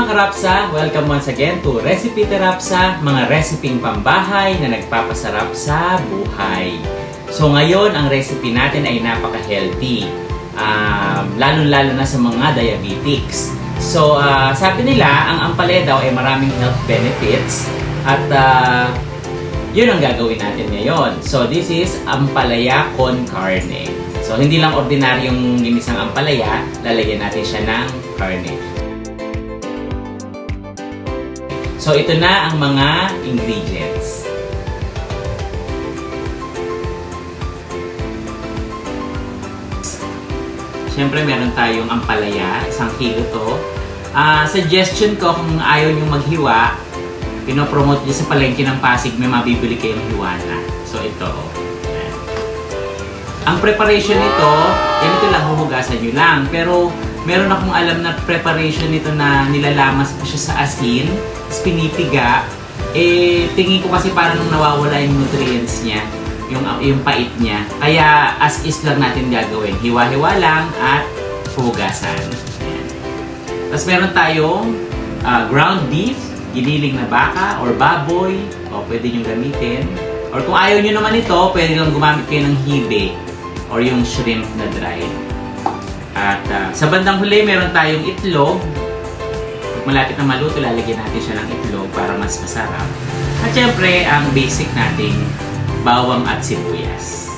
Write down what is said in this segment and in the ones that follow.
Karapsa! Welcome once again to Recipe Terapsa, mga resiping pambahay na nagpapasarap sa buhay. So ngayon, ang recipe natin ay napaka-healthy. Lalo-lalo na sa mga diabetics. So sabi nila, ang ampalaya daw ay maraming health benefits. At yun ang gagawin natin ngayon. So this is ampalaya con carne. So hindi lang ordinaryong ginisang ampalaya, lalagyan natin siya ng karne. So, ito na ang mga ingredients. Siyempre, meron tayong ampalaya. 1 kilo to. Suggestion ko, kung ayaw nyo maghiwa, pinopromote nyo sa palengke ng Pasig, may mabibili kayong hiwa na. So, ito. Yan. Ang preparation nito, ganito lang, huhugasan nyo lang. Pero, meron akong alam na preparation nito na nilalamas pa siya sa asin, pinipiga, tingin ko kasi parang nawawala yung nutrients niya, yung pait niya. Kaya as is lang natin gagawin. Hiwa-hiwa lang at hugasan. Ayan. Tapos meron tayong ground beef, giniling na baka or baboy, o pwede nyo gamitin. Or kung ayaw nyo naman ito, pwede lang gumamit kayo ng hibe or yung shrimp na dried. At sa bandang huli, meron tayong itlog. Malapit na maluto, lalagyan natin siya ng itlog para mas masarap. At syempre, ang basic nating bawang at sibuyas.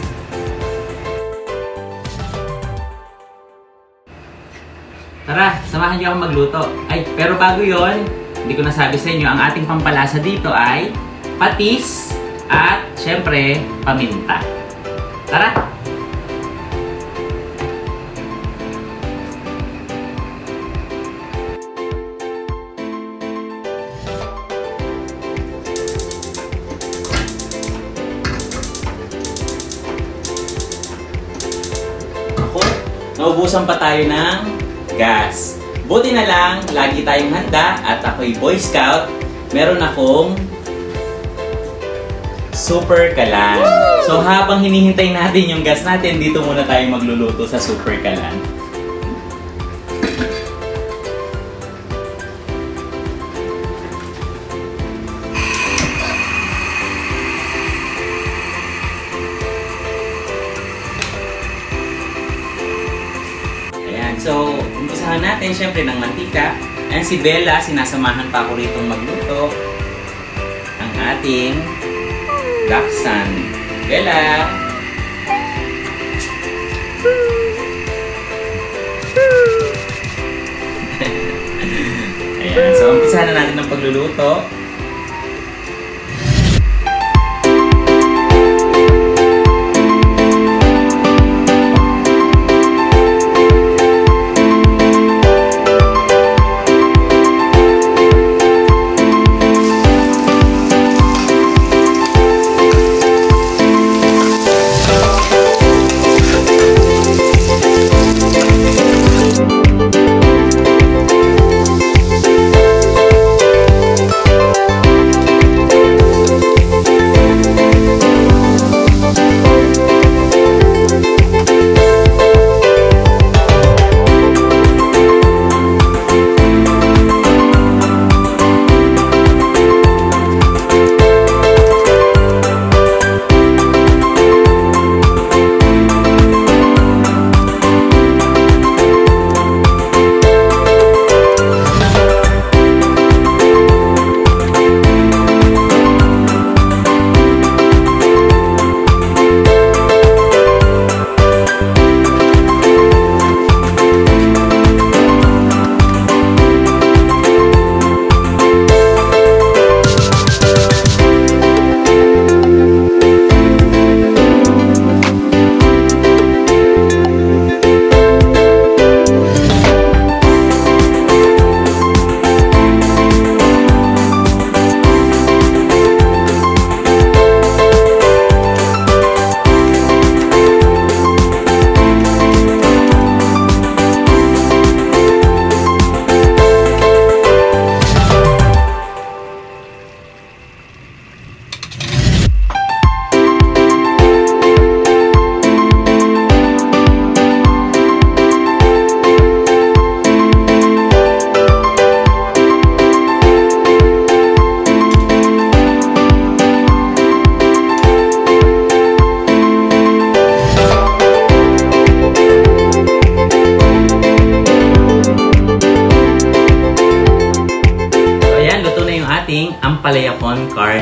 Tara, samahan niyo akong magluto. Ay, pero bago yon, hindi ko nasabi sa inyo, ang ating pampalasa dito ay patis at syempre, paminta. Tara! Naubusan pa tayo ng gas. Buti na lang, lagi tayong handa at ako'y Boy Scout. Meron akong super kalan. So habang hinihintay natin yung gas natin, dito muna tayo magluluto sa super kalan. So, umpisahan natin syempre ng mantika. And si Bella, sinasamahan pa ako rito magluto. Ang ating laksan. Bella! Ayan, so umpisahan na natin ng pagluluto.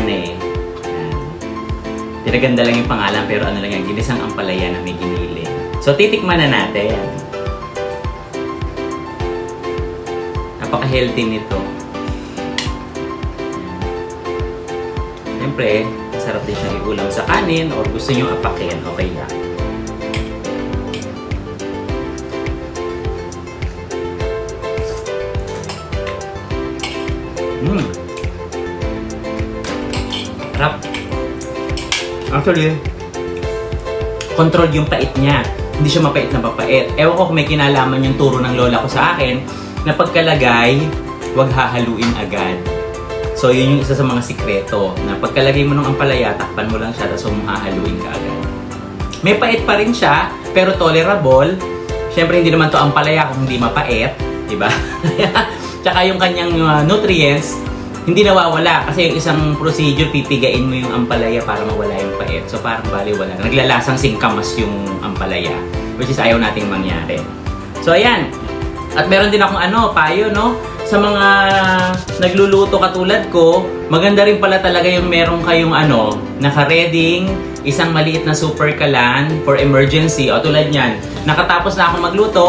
na eh. Pinaganda lang yung pangalan pero ano lang yan, ginisang ampalaya na may giniling. So titikman na natin. Napaka-healthy nito. Siyempre, sarap din siyang iulam sa kanin or gusto nyo apakin, okay lang. Sarap. Actually, control yung pait niya. Hindi siya mapait na papait. Ewan ko kung may kinalaman yung turo ng lola ko sa akin na pagkalagay, huwag hahaluin agad. So, yun yung isa sa mga sikreto na pagkalagay mo ng ampalaya, takpan mo lang siya tapos hahaluin ka agad. May pait pa rin siya, pero tolerable. Siyempre, hindi naman to ampalaya kung hindi mapait. Diba? Tsaka yung kanyang nutrients, hindi nawawala. Kasi yung isang procedure, pipigain mo yung ampalaya para mawala yung pait. So, parang baliwala. Naglalasang singkamas yung ampalaya. Which is ayaw nating mangyari. So, ayan. At meron din akong payo, no? Sa mga nagluluto katulad ko, maganda rin pala talaga yung meron kayong naka-reading, isang maliit na super kalan for emergency. O tulad niyan, nakatapos na ako magluto,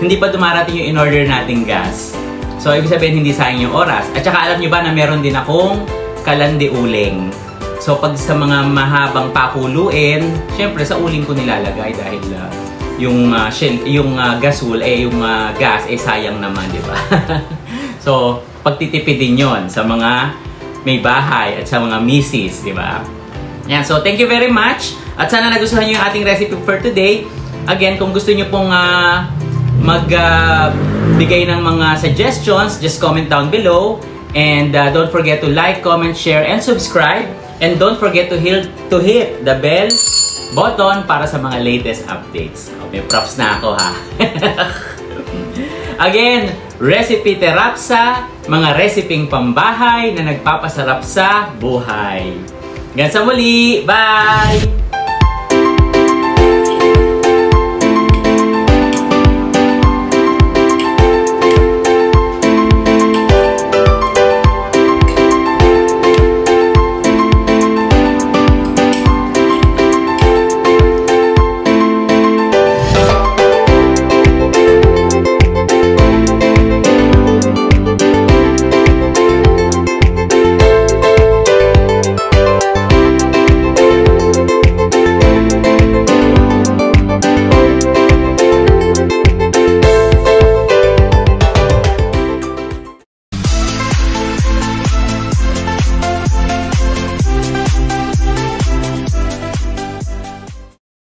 hindi pa dumarating yung in-order nating gas. So, ibig sabihin hindi sayang yung oras. At saka alam nyo ba na meron din akong kalan de uling. So, pag sa mga mahabang pakuluin, syempre sa uling ko nilalagay dahil yung gasol, yung gas, sayang naman, di ba? So, pagtitipid din yun sa mga may bahay at sa mga misis, di ba? Yan, so thank you very much. At sana nagustuhan nyo yung ating recipe for today. Again, kung gusto nyo pong magbigay ng mga suggestions, just comment down below. And don't forget to like, comment, share, and subscribe. And don't forget to hit the bell button para sa mga latest updates. Okay, props na ako ha. Again, Recipe Terapsa, mga resiping pambahay na nagpapasarap sa buhay. Hanggang sa muli, bye!